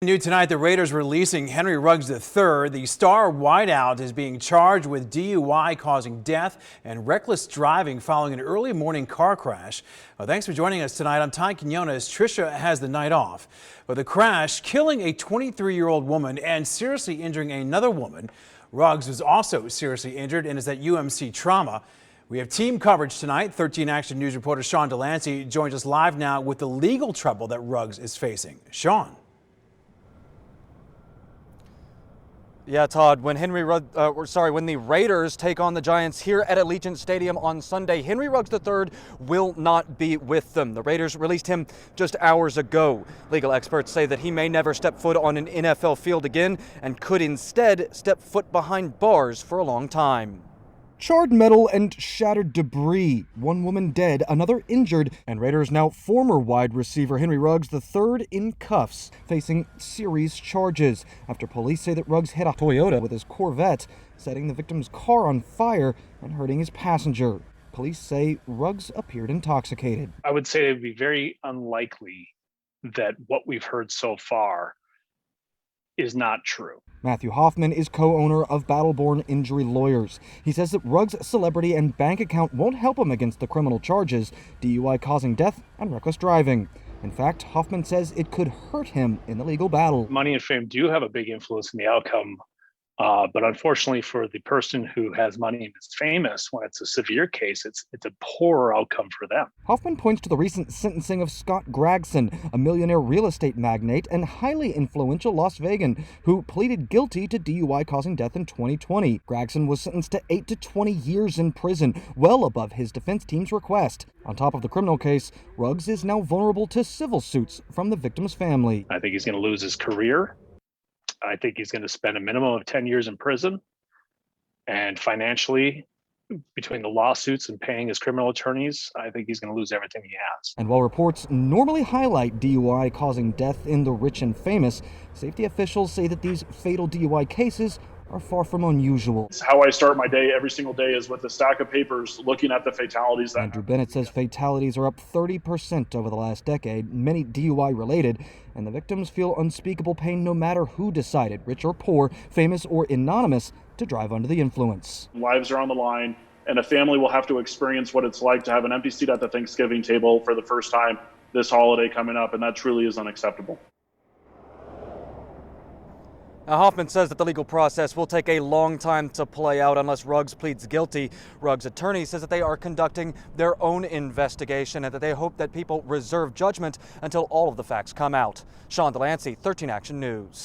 New tonight, the Raiders releasing Henry Ruggs III. The star wideout is being charged with DUI causing death and reckless driving following an early morning car crash. Well, thanks for joining us tonight. I'm Ty Quinones. Tricia has the night off. But the crash killing a 23-year-old woman and seriously injuring another woman. Ruggs was also seriously injured and is at UMC trauma. We have team coverage tonight. 13 Action News reporter Sean Delancey joins us live now with the legal trouble that Ruggs is facing. Sean. Yeah, Todd, when the Raiders take on the Giants here at Allegiant Stadium on Sunday, Henry Ruggs III will not be with them. The Raiders released him just hours ago. Legal experts say that he may never step foot on an NFL field again and could instead step foot behind bars for a long time. Charred metal and shattered debris. One woman dead, another injured, and Raiders now former wide receiver Henry Ruggs III in cuffs, facing serious charges after police say that Ruggs hit a Toyota with his Corvette, setting the victim's car on fire and hurting his passenger. Police say Ruggs appeared intoxicated. I would say it would be very unlikely that what we've heard so far is not true. Matthew Hoffman is co-owner of Battleborn Injury Lawyers. He says that Ruggs' celebrity and bank account won't help him against the criminal charges, DUI causing death and reckless driving. In fact, Hoffman says it could hurt him in the legal battle. Money and fame do have a big influence in the outcome, but unfortunately for the person who has money and is famous, when it's a severe case, it's a poorer outcome for them. Hoffman points to the recent sentencing of Scott Gregson, a millionaire real estate magnate and highly influential Las Vegan, who pleaded guilty to DUI causing death in 2020. Gregson was sentenced to 8 to 20 years in prison, well above his defense team's request. On top of the criminal case, Ruggs is now vulnerable to civil suits from the victim's family. I think he's going to lose his career. I think he's going to spend a minimum of 10 years in prison. And financially, between the lawsuits and paying his criminal attorneys, I think he's going to lose everything he has. And while reports normally highlight DUI causing death in the rich and famous, safety officials say that these fatal DUI cases are far from unusual. It's how I start my day every single day is with a stack of papers looking at the fatalities. Andrew Bennett says fatalities are up 30% over the last decade, many DUI related, and the victims feel unspeakable pain no matter who decided, rich or poor, famous or anonymous, to drive under the influence. Lives are on the line, and a family will have to experience what it's like to have an empty seat at the Thanksgiving table for the first time this holiday coming up, and that truly is unacceptable. Now, Hoffman says that the legal process will take a long time to play out unless Ruggs pleads guilty. Ruggs' attorney says that they are conducting their own investigation and that they hope that people reserve judgment until all of the facts come out. Sean Delancey, 13 Action News.